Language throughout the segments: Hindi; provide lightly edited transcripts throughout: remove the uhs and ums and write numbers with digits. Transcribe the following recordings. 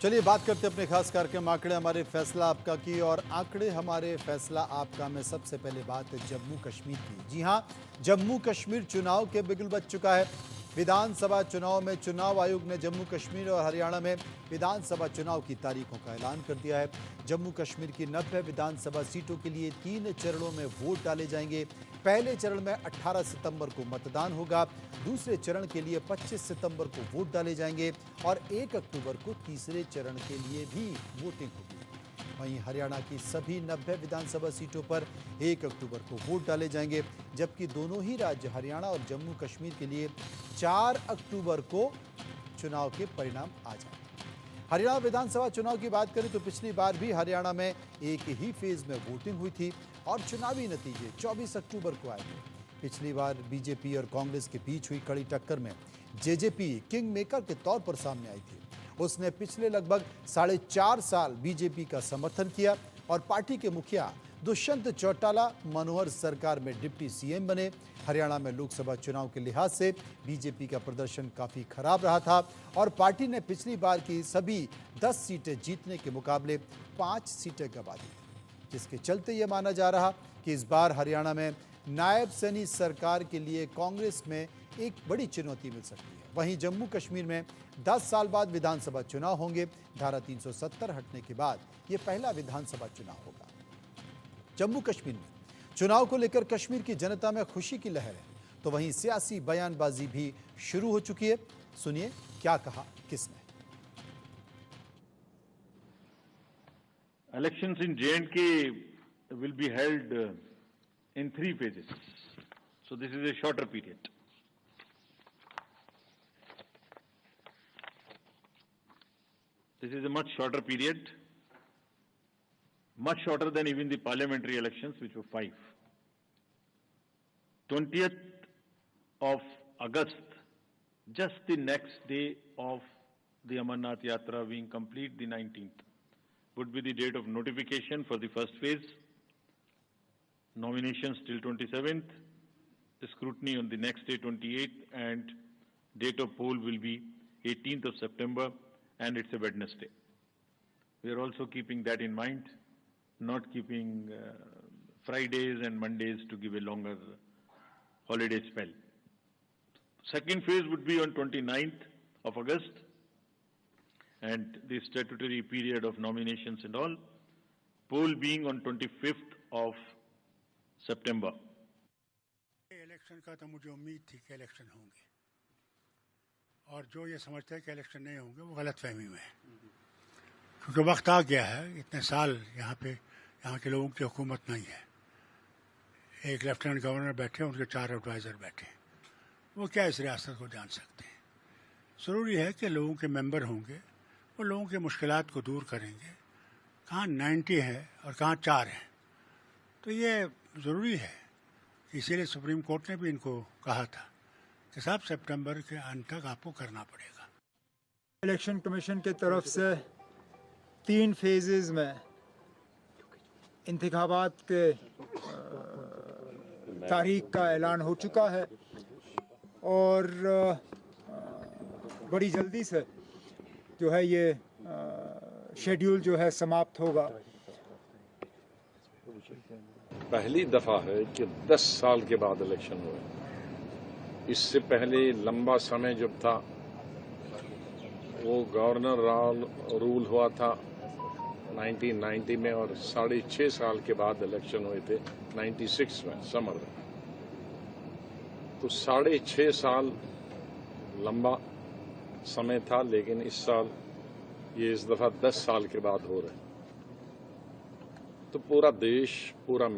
चलिए बात करते हैं अपने खास कार्यक्रम आंकड़े हमारे फैसला आपका की और आंकड़े हमारे फैसला आपका में सबसे पहले बात है जम्मू कश्मीर की। जी हां, जम्मू कश्मीर चुनाव के बिगुल बज चुका है। विधानसभा चुनाव में चुनाव आयोग ने जम्मू कश्मीर और हरियाणा में विधानसभा चुनाव की तारीखों का ऐलान कर दिया है। जम्मू कश्मीर की 90 विधानसभा सीटों के लिए 3 चरणों में वोट डाले जाएंगे। पहले चरण में 18 सितंबर को मतदान होगा, दूसरे चरण के लिए 25 सितंबर को वोट डाले जाएंगे और 1 अक्टूबर को तीसरे चरण के लिए भी वोटिंग होगी। वहीं हरियाणा की सभी 90 विधानसभा सीटों पर 1 अक्टूबर को वोट डाले जाएंगे, जबकि दोनों ही राज्य हरियाणा और जम्मू कश्मीर के लिए 4 अक्टूबर को चुनाव के परिणाम आ जाएंगे। हरियाणा विधानसभा चुनाव की बात करें तो पिछली बार भी हरियाणा में एक ही फेज में वोटिंग हुई थी और चुनावी नतीजे 24 अक्टूबर को आए थे। पिछली बार बीजेपी और कांग्रेस के बीच हुई कड़ी टक्कर में जेजेपी किंग मेकर के तौर पर सामने आई थी। उसने पिछले लगभग 4.5 साल बीजेपी का समर्थन किया और पार्टी के मुखिया दुष्यंत चौटाला मनोहर सरकार में डिप्टी सीएम बने। हरियाणा में लोकसभा चुनाव के लिहाज से बीजेपी का प्रदर्शन काफी खराब रहा था और पार्टी ने पिछली बार की सभी 10 सीटें जीतने के मुकाबले 5 सीटें गंवा दी, जिसके चलते यह माना जा रहा कि इस बार हरियाणा में नायब सैनी सरकार के लिए कांग्रेस में एक बड़ी चुनौती मिल सकती है। वहीं जम्मू कश्मीर में 10 साल बाद विधानसभा चुनाव होंगे। धारा 370 हटने के बाद यह पहला विधानसभा चुनाव होगा। जम्मू कश्मीर में चुनाव को लेकर कश्मीर की जनता में खुशी की लहर है, तो वहीं सियासी बयानबाजी भी शुरू हो चुकी है। सुनिए क्या कहा किसने। Elections in J&K will be held in 3 phases. So this is a shorter period. This is a much shorter period, much shorter than even the parliamentary elections, which were 5. 20th of August, just the next day of the Amarnath Yatra being complete, the 19th, would be the date of notification for the first phase, nominations till 27th, scrutiny on the next day 28th, and date of poll will be 18th of September, and it's a Wednesday. We are also keeping that in mind, not keeping Fridays and Mondays to give a longer holiday spell. Second phase would be on 29th of August, and the statutory period of nominations and all, poll being on 25th of September. Election का तो मुझे उम्मीद थी कि इलेक्शन होंगे, और जो ये समझते हैं कि इलेक्शन नहीं होंगे वो गलतफहमी में है, क्योंकि वक्त आ गया है। इतने साल यहाँ के लोगों की हुकूमत नहीं है। एक लेफ्टिनेंट गवर्नर बैठे, उनके 4 एडवाइज़र बैठे, वो क्या इस रियासत को जान सकते हैं। ज़रूरी है कि लोगों के मेंबर होंगे, वो लोगों की मुश्किलात को दूर करेंगे। कहाँ 90 है और कहाँ 4 हैं, तो ये ज़रूरी है। इसीलिए सुप्रीम कोर्ट ने भी इनको कहा था कि साहब सितंबर के अंत तक आपको करना पड़ेगा। इलेक्शन कमीशन के तरफ से 3 फेजेस में इंतखाबात के तारीख का ऐलान हो चुका है और बड़ी जल्दी से जो है ये शेड्यूल जो है समाप्त होगा। पहली दफा है कि 10 साल के बाद इलेक्शन हुए। इससे पहले लंबा समय जब था वो गवर्नर रूल हुआ था 1990 में, और 6.5 साल के बाद इलेक्शन हुए थे 96 में समर में। तो 6.5 साल लंबा समय था, लेकिन इस साल ये इस दफा 10 साल के बाद हो रहे हैं। तो पूरा देश, पूरा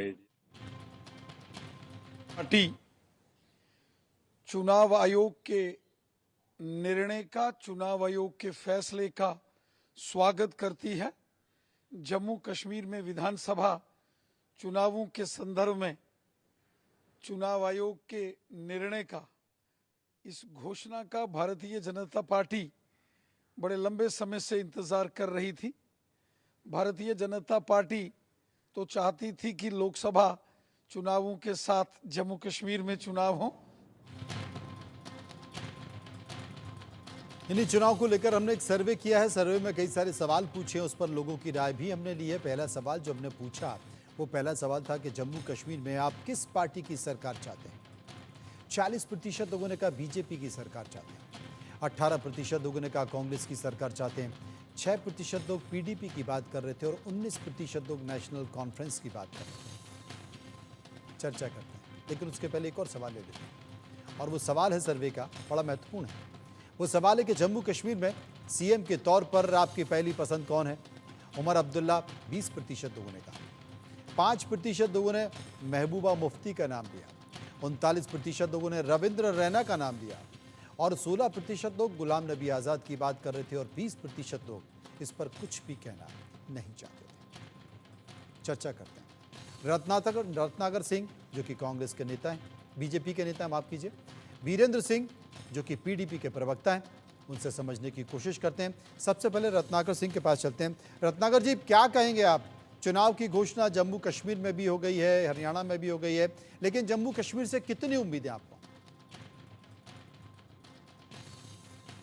पार्टी चुनाव आयोग के निर्णय का, चुनाव आयोग के फैसले का स्वागत करती है। जम्मू कश्मीर में विधानसभा चुनावों के संदर्भ में चुनाव आयोग के निर्णय का, इस घोषणा का भारतीय जनता पार्टी बड़े लंबे समय से इंतजार कर रही थी। भारतीय जनता पार्टी तो चाहती थी कि लोकसभा चुनावों के साथ जम्मू कश्मीर में चुनाव हो। इन्हीं चुनाव को लेकर हमने एक सर्वे किया है। सर्वे में कई सारे सवाल पूछे, उस पर लोगों की राय भी हमने ली है। पहला सवाल जो हमने पूछा वो पहला सवाल था कि जम्मू कश्मीर में आप किस पार्टी की सरकार चाहते हैं। 40% लोगों ने कहा बीजेपी की सरकार चाहते हैं, 18% लोगों ने कहा कांग्रेस की सरकार चाहते हैं, 6% लोग पीडीपी की बात कर रहे थे और 19% लोग नेशनल कॉन्फ्रेंस की बात कर रहे थे। चर्चा करते हैं, लेकिन उसके पहले एक और सवाल ले लेते हैं और वो सवाल है सर्वे का, बड़ा महत्वपूर्ण है। वो सवाल है कि जम्मू कश्मीर में सीएम के तौर पर आपकी पहली पसंद कौन है। उमर अब्दुल्ला 20% लोगों ने कहा, 5% लोगों ने महबूबा मुफ्ती का नाम लिया, 39% लोगों ने रविंद्र रैना का नाम लिया और 16% लोग गुलाम नबी आज़ाद की बात कर रहे थे और 20% लोग इस पर कुछ भी कहना नहीं चाहते थे। चर्चा करते हैं। रत्नाकर सिंह जो कि कांग्रेस के नेता हैं, बीजेपी के नेता हैं, माफ कीजिए, वीरेंद्र सिंह जो कि पीडीपी के प्रवक्ता हैं, उनसे समझने की कोशिश करते हैं। सबसे पहले रत्नाकर सिंह के पास चलते हैं। रत्नाकर जी, क्या कहेंगे आप? चुनाव की घोषणा जम्मू कश्मीर में भी हो गई है, हरियाणा में भी हो गई है, लेकिन जम्मू कश्मीर से कितनी उम्मीदें आपको?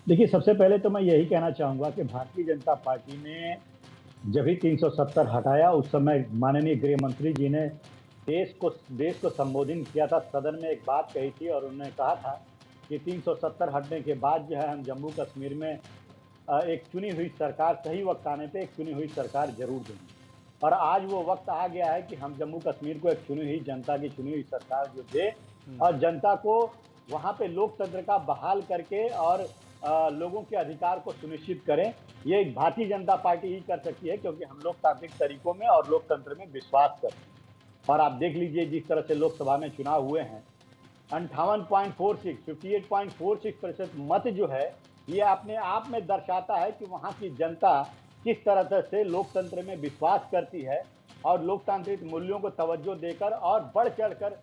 देखिए, सबसे पहले तो मैं यही कहना चाहूंगा कि भारतीय जनता पार्टी ने जब ही 370 हटाया, उस समय माननीय गृह मंत्री जी ने देश को संबोधित किया था। सदन में एक बात कही थी और उन्होंने कहा था कि 370 हटने के बाद जो है हम जम्मू कश्मीर में एक चुनी हुई सरकार, सही वक्त आने पे एक चुनी हुई सरकार जरूर देंगे। और आज वो वक्त आ गया है कि हम जम्मू कश्मीर को एक चुनी हुई जनता की चुनी हुई सरकार जो दे और जनता को वहाँ पे लोकतंत्र का बहाल करके और लोगों के अधिकार को सुनिश्चित करें। ये भारतीय जनता पार्टी ही कर सकती है, क्योंकि हम लोकतांत्रिक तरीकों में और लोकतंत्र में विश्वास करते हैं। और आप देख लीजिए जिस तरह से लोकसभा में चुनाव हुए हैं, 58.46 मत जो है, ये अपने आप में दर्शाता है कि वहाँ की जनता किस तरह से लोकतंत्र में विश्वास करती है और लोकतांत्रिक मूल्यों को तवज्जो देकर और बढ़ चढ़कर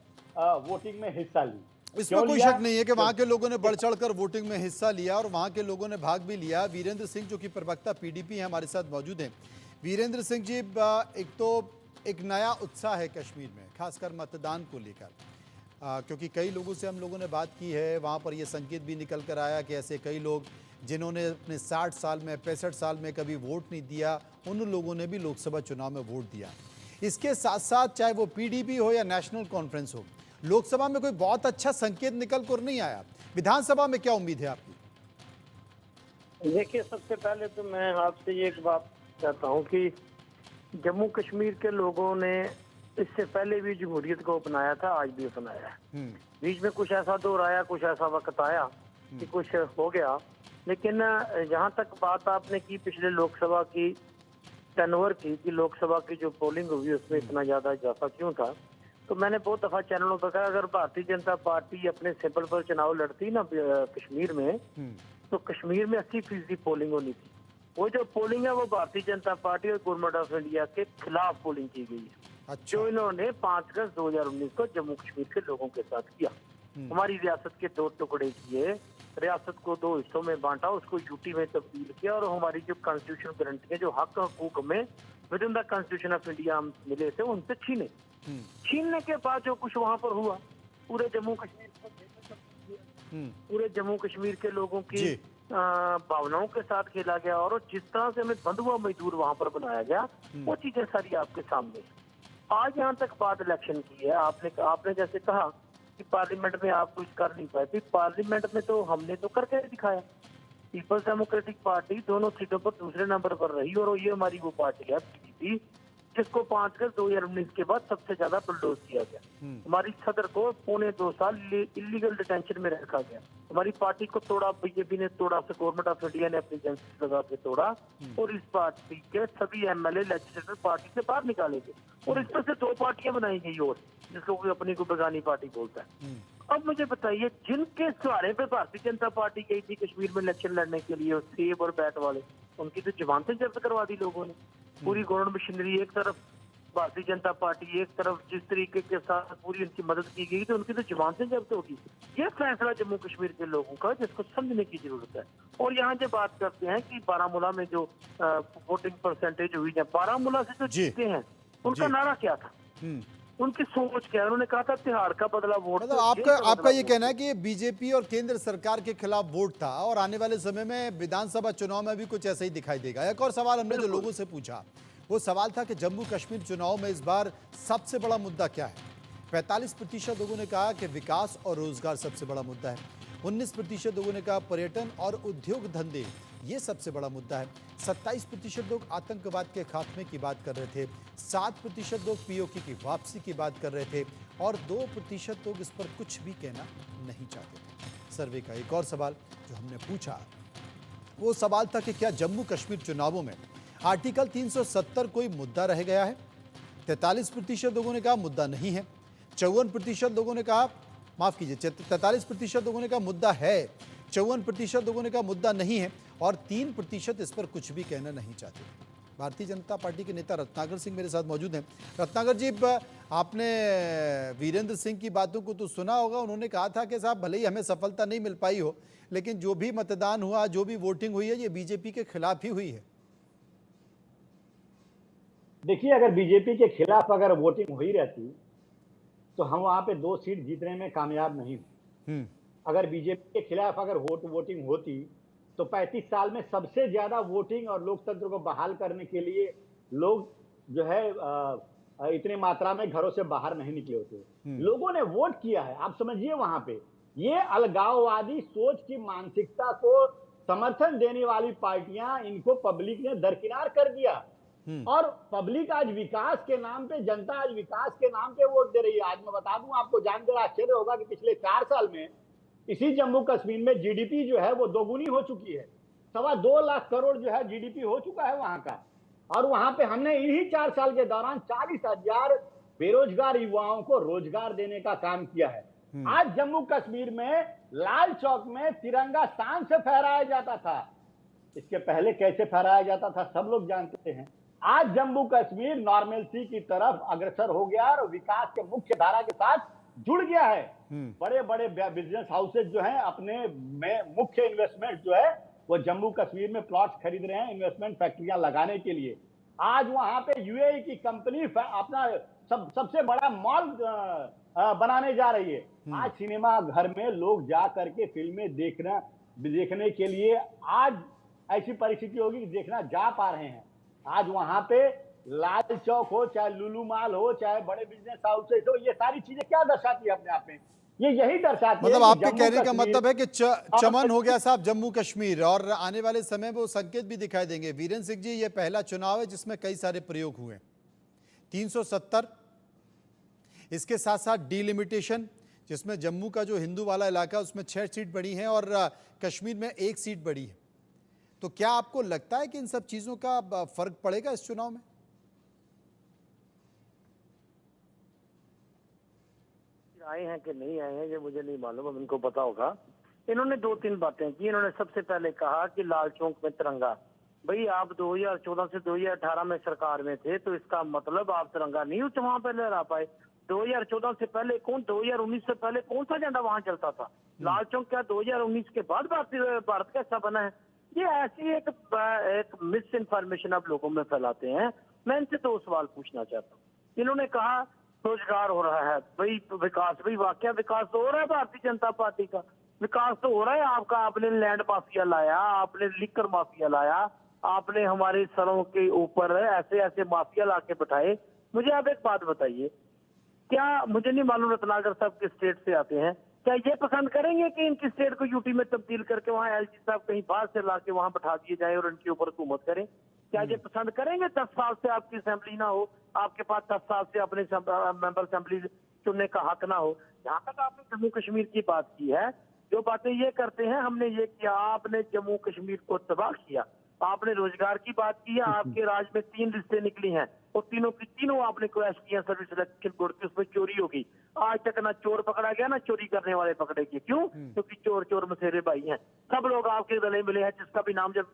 वोटिंग में हिस्सा ली। इसमें कोई शक नहीं है कि वहां के लोगों ने बढ़ चढ़कर वोटिंग में हिस्सा लिया और वहां के लोगों ने भाग भी लिया। वीरेंद्र सिंह जो कि प्रवक्ता पीडीपी हैं, हमारे साथ मौजूद हैं। वीरेंद्र सिंह जी, एक नया उत्साह है कश्मीर में, खासकर मतदान को लेकर, क्योंकि कई लोगों से हम लोगों ने बात की है, वहाँ पर यह संकेत भी निकल कर आया कि ऐसे कई लोग जिन्होंने अपने 60 साल में 65 साल में कभी वोट नहीं दिया, उन लोगों ने भी लोकसभा चुनाव में वोट दिया। इसके साथ साथ चाहे वो पीडीपी हो या नेशनल कॉन्फ्रेंस हो, लोकसभा में कोई बहुत अच्छा संकेत निकल कर नहीं आया। विधानसभा में क्या उम्मीद है आपकी? देखिए, सबसे पहले तो मैं आपसे ये एक बात कहता हूँ कि जम्मू कश्मीर के लोगों ने इससे पहले भी जमहूरियत को अपनाया था, आज भी अपनाया है। बीच में कुछ ऐसा दौर आया, कुछ ऐसा वक्त आया कि कुछ हो गया, लेकिन जहाँ तक बात आपने की पिछले लोकसभा की टर्नओवर की कि लोकसभा की जो पोलिंग हुई उसमें इतना ज्यादा इजाफा क्यों था, तो मैंने बहुत दफा चैनलों पर कहा, अगर भारतीय जनता पार्टी अपने सिंपल पर चुनाव लड़ती ना कश्मीर में, तो कश्मीर में 80% पोलिंग होनी थी। वो जो पोलिंग है वो भारतीय जनता पार्टी और गवर्नमेंट ऑफ इंडिया के खिलाफ पोलिंग की गई है। अच्छा। जो इन्होंने 5 अगस्त 2019 को जम्मू कश्मीर के लोगों के साथ किया। हमारी रियासत के 2 टुकड़े किए, रियासत को 2 हिस्सों में बांटा, उसको यूटी में तब्दील किया और हमारी जो कॉन्स्टिट्यूशन गारंटी है, जो हक हकूक में with in the constitution of India मिले थे, उनसे छीनने के बाद जो कुछ वहाँ पर हुआ, पूरे जम्मू कश्मीर को पूरे जम्मू कश्मीर के लोगों की भावनाओं के साथ खेला गया और जिस तरह से हमें बंधुआ मजदूर वहाँ पर बनाया गया, वो चीजें सारी आपके सामने है। आज यहाँ तक बात इलेक्शन की है, आपने जैसे कहा कि पार्लियामेंट में आप कुछ कर नहीं पाए, पार्लियामेंट में तो हमने तो करके दिखाया। पीपल्स डेमोक्रेटिक पार्टी दोनों सीटों पर दूसरे नंबर पर रही और ये हमारी वो पार्टी है पीडीपी, जिसको 5 अगस्त 2019 के बाद सबसे ज्यादा बुलडोज किया गया। हमारी सदर को 2.25 साल इलीगल डिटेंशन में रखा गया। हमारी पार्टी को तोड़ा, बीजेपी ने तोड़ा, गवर्नमेंट ऑफ इंडिया ने अपनी एजेंसी लगा के तोड़ा और इस पार्टी के सभी एमएलए लेजिस्लेटर पार्टी से बाहर निकाले गए और इस पर से 2 पार्टियां बनाई गई और जिसको कोई अपनी को बेगानी पार्टी बोलता है। अब मुझे बताइए, जिनके सहारे पे भारतीय जनता पार्टी गई थी कश्मीर में इलेक्शन लड़ने के लिए, सेब और बैट वाले, उनकी तो जमानतें जब्त करवा दी लोगों ने। पूरी गवर्नमेंट मशीनरी एक तरफ, भारतीय जनता पार्टी एक तरफ, जिस तरीके के साथ पूरी उनकी मदद की गई तो उनकी तो जमानतें जब्त होगी। ये फैसला जम्मू कश्मीर के लोगों का, जिसको समझने की जरूरत है। और यहाँ जो बात करते हैं कि बारामूला में जो वोटिंग परसेंटेज हुई है, बारामूला से जो जीते हैं उनका नारा क्या था? उनकी सोच क्या है? उन्होंने कहा था तिहाड़ का बदला वोट। मतलब आपका ये कहना है कि बीजेपी और केंद्र सरकार के खिलाफ वोट था और आने वाले समय में विधानसभा चुनाव में भी कुछ ऐसा ही दिखाई देगा। एक और सवाल हमने जो लोगों से पूछा, वो सवाल था कि जम्मू कश्मीर चुनाव में इस बार सबसे बड़ा मुद्दा क्या है। 45% लोगों ने कहा कि विकास और रोजगार सबसे बड़ा मुद्दा है। 19% लोगों ने कहा पर्यटन और उद्योग धंधे ये सबसे बड़ा मुद्दा है। 27% लोग आतंकवाद के खात्मे की बात कर रहे थे। 7% लोग पीओके की वापसी की बात कर रहे थे और 2% लोग इस पर कुछ भी कहना नहीं चाहते थे। सर्वे का एक और सवाल जो हमने पूछा, वो सवाल था कि क्या जम्मू कश्मीर चुनावों में आर्टिकल 370 कोई मुद्दा रह गया है। 43% लोगों ने कहा मुद्दा नहीं है। 54% लोगों ने कहा, माफ कीजिए, 43% लोगों ने कहा मुद्दा है, 54% लोगों ने कहा मुद्दा नहीं है और 3% इस पर कुछ भी कहना नहीं चाहते। भारतीय जनता पार्टी के नेता रत्नाकर सिंह मेरे साथ मौजूद हैं। रत्नाकर जी, आपने वीरेंद्र सिंह की बातों को तो सुना होगा। उन्होंने कहा था कि साहब भले ही हमें सफलता नहीं मिल पाई हो, लेकिन जो भी मतदान हुआ, जो भी वोटिंग हुई है, ये बीजेपी के खिलाफ ही हुई है। देखिए, अगर बीजेपी के खिलाफ अगर वोटिंग हुई रहती तो हम वहां पे 2 सीट जीतने में कामयाब नहीं हुए। अगर बीजेपी के खिलाफ अगर वोटिंग होती तो 35 साल में सबसे ज्यादा वोटिंग और लोकतंत्र को बहाल करने के लिए लोग जो है इतनी मात्रा में घरों से बाहर नहीं निकले होते। लोगों ने वोट किया है। आप समझिए, वहां पे ये अलगाववादी सोच की मानसिकता को समर्थन देने वाली पार्टियां, इनको पब्लिक ने दरकिनार कर दिया और पब्लिक आज विकास के नाम पे, जनता आज विकास के नाम पे वोट दे रही है। आज मैं बता दूं आपको, जानकर आश्चर्य होगा कि पिछले 4 साल में इसी जम्मू कश्मीर में जीडीपी जो है वो दोगुनी हो चुकी है। 2.25 लाख करोड़ जो है जीडीपी हो चुका है वहां का। और वहां पे हमने इन्हीं 4 साल के दौरान 40,000 बेरोजगार युवाओं को रोजगार देने का काम किया है। आज जम्मू कश्मीर में लाल चौक में तिरंगा शान से फहराया जाता था। इसके पहले कैसे फहराया जाता था सब लोग जानते हैं। आज जम्मू कश्मीर नॉर्मलसी की तरफ अग्रसर हो गया और विकास के मुख्य धारा के साथ जुड़ गया है। बड़े बड़े बिजनेस हाउसेज जो हैं अपने में मुख्य इन्वेस्टमेंट जो है वो जम्मू कश्मीर में प्लॉट्स खरीद रहे हैं इन्वेस्टमेंट फैक्ट्रियां लगाने के लिए। आज वहां पे यूएई की कंपनी अपना सबसे बड़ा मॉल बनाने जा रही है। आज सिनेमा घर में लोग जा करके फिल्में देखने के लिए आज ऐसी परिस्थिति होगी कि देखना जा पा रहे हैं। आज वहां पे लाल चौक हो, चाहे लुलु मॉल हो, चाहे बड़े बिजनेस हाउसेज हो, ये सारी चीजें क्या दर्शाती है अपने आप में? ये यही दर्शाती है। मतलब आपके कहने का मतलब है कि चमन हो गया साहब जम्मू कश्मीर, और आने वाले समय में वो संकेत भी दिखाई देंगे। वीरेंद्र सिंह जी, ये पहला चुनाव है जिसमें कई सारे प्रयोग हुए। 370, इसके साथ साथ डिलिमिटेशन, जिसमें जम्मू का जो हिंदू वाला इलाका उसमें 6 सीट बढ़ी है और कश्मीर में 1 सीट बढ़ी है। तो क्या आपको लगता है कि इन सब चीजों का फर्क पड़ेगा इस चुनाव में? आए हैं कि नहीं आए हैं ये मुझे नहीं मालूम, अब इनको पता होगा। इन्होंने 2-3 बातें की। इन्होंने सबसे पहले कहा कि लाल चौक में तिरंगा। भाई, आप 2014 से 2018 में सरकार में थे, तो इसका मतलब आप तिरंगा नहीं वहां पे लहरा पाए। 2014 से पहले 2019 से पहले कौन सा झंडा वहां चलता था? लाल चौक क्या 2019 के बाद भारत का हिस्सा बना है? ये ऐसी एक मिस इन्फॉर्मेशन आप लोगों में फैलाते हैं। मैं इनसे 2 सवाल पूछना चाहता हूँ। इन्होंने कहा रोजगार हो रहा है। भाई विकास, भाई वाकया विकास तो हो रहा है भारतीय जनता पार्टी का। विकास तो हो रहा है आपका। आपने लैंड माफिया लाया, आपने लिकर माफिया लाया, आपने हमारे सरों के ऊपर ऐसे ऐसे माफिया ला के बैठाए। मुझे आप एक बात बताइए, क्या मुझे नहीं मालूम रत्नाकर साहब किस स्टेट से आते हैं, क्या ये पसंद करेंगे कि इनकी स्टेट को यूटी में तब्दील करके वहाँ एलजी साहब कहीं बाहर से ला के वहाँ बैठा दिए जाए और इनके ऊपर हुकूमत करें? क्या ये पसंद करेंगे? 10 साल से आपकी असेंबली ना हो, आपके पास 10 साल से अपने मेंबर असेंबली चुनने का हक ना हो। यहाँ तक आपने जम्मू कश्मीर की बात की है, जो बातें ये करते हैं हमने ये किया, आपने जम्मू कश्मीर को तबाह किया। आपने रोजगार की बात की है, आपके राज में 3 लिस्टें निकली हैं और तीनों की तीनों आपने क्रैश किया सर्विस सिलेक्शन बोर्ड की, उसमें चोरी होगी। आज तक ना चोर पकड़ा गया ना चोरी करने वाले पकड़े गए। क्यों? क्योंकि चोर चोर मसेरे भाई हैं। सब लोग आपके गले मिले हैं, जिसका भी नाम जब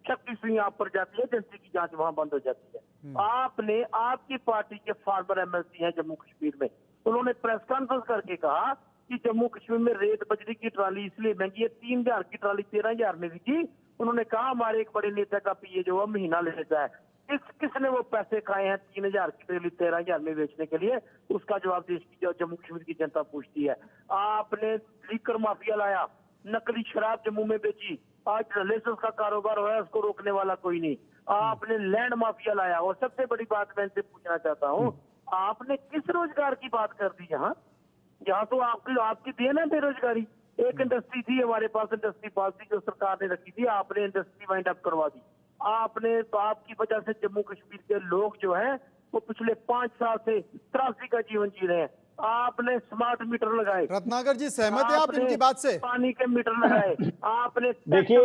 शक्ति सिंह आप पर जाती है, एजेंसी की जांच वहां बंद हो जाती है। आपने, आपकी पार्टी के फार्मर एमएलसी हैं जम्मू कश्मीर में, उन्होंने प्रेस कॉन्फ्रेंस करके कहा कि जम्मू कश्मीर में रेत बजरी की ट्राली इसलिए महंगी है, 3,000 की ट्राली 13,000 में बिकी। उन्होंने कहा हमारे एक बड़े नेता का पीए जो है महीना लेता है किसने वो पैसे खाए हैं 3,000 के लिए 13,000 में बेचने के लिए, उसका जवाब देश की जो जम्मू कश्मीर की जनता पूछती है। आपने लीकर माफिया लाया, नकली शराब जम्मू में बेची, आज लाइसेंस का कारोबार हो रहा है, उसको रोकने वाला कोई नहीं। आपने लैंड माफिया लाया, और सबसे बड़ी बात मैं इनसे पूछना चाहता हूँ, आपने किस रोजगार की बात कर दी यहाँ तो आपकी देन है बेरोजगारी। एक इंडस्ट्री थी हमारे पास, इंडस्ट्री पॉलिसी जो सरकार ने रखी थी, आपने इंडस्ट्री वाइंड अप करवा दी। आपकी वजह से जम्मू कश्मीर के लोग जो हैं वो पिछले 5 साल से त्रासदी का जीवन जी रहे हैं। आपने स्मार्ट मीटर लगाए। रत्नाकर जी, सहमत है आप इनकी बात से? पानी के मीटर लगाए। आपने देखिए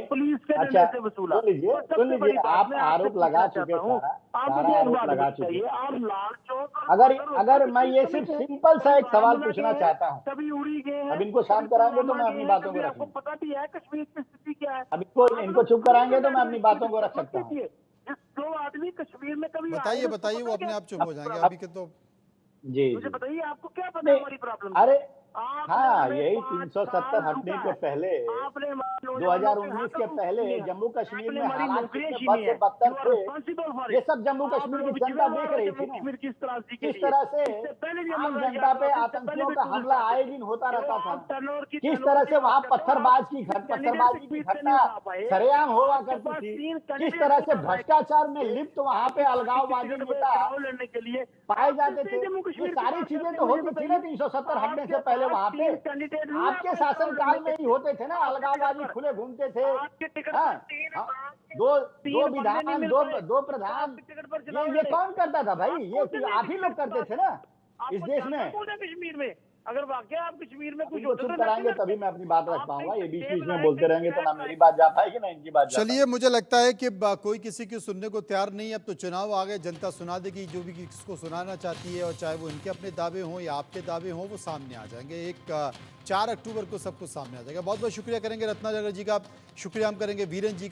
पुलिस के डंडे से वसूला। सुन लीजिए, आप आरोप लगा चुके सारा आरोप लगा चुके। आप लाल चौक अगर मैं ये सिर्फ सिंपल सा एक सवाल पूछना चाहता हूँ, सभी उड़ी गए हैं। अब इनको शांत कराएंगे तो मैं अपनी बातों को रख आपको पता भी है कश्मीर की स्थिति क्या है। अब इनको चुप कराएंगे तो मैं अपनी बातों को रख सकता हूँ। जो आदमी कश्मीर में कभी बताइए, वो अपने आप चुप हो जाएंगे अभी के तो। जी मुझे बताइए, आपको क्या पता है हमारी प्रॉब्लम? अरे हाँ, यही 370 हटने के पहले 2019 के पहले जम्मू कश्मीर में हालात कितने बद से बदतर थे, ये सब जम्मू कश्मीर की जनता देख रही थी ना। किस तरह से आम जनता पे आतंकियों का हमला आए दिन होता रहता था, किस तरह से वहाँ पत्थरबाजी की घटना सरेआम हुआ करती थी, किस तरह से भ्रष्टाचार में लिप्त वहाँ पे अलगाववादी नेता लड़ने के लिए पाए जाते थे। ये सारी चीजें तो होती थी ना 370 हटने से पहले वहाँ पे। आपके शासन काल में ही होते थे ना, अलगाववादी खुले घूमते थे। हाँ, दो विधान, दो प्रधान, ये कौन करता था भाई? ये आप ही लोग करते थे ना इस देश में। कश्मीर में अगर वाकई आप कश्मीर में कुछ चुप कराएंगे तभी मैं अपनी बात रख पाऊंगा। ये बीच में बोलते रहेंगे तो ना मेरी बात जा पाएगी ना इनकी बात जा पाएगी। चलिए, मुझे लगता है कि कोई किसी की सुनने को तैयार नहीं। अब तो चुनाव आ गए, जनता सुना देगी जो भी किसको सुनाना चाहती है, और चाहे वो इनके अपने दावे हों या आपके दावे हों, वो सामने आ जाएंगे। 4 अक्टूबर को सब कुछ सामने आ जाएगा। बहुत बहुत शुक्रिया करेंगे रत्नाकर जी का, शुक्रिया हम करेंगे वीरेंद्र जी का।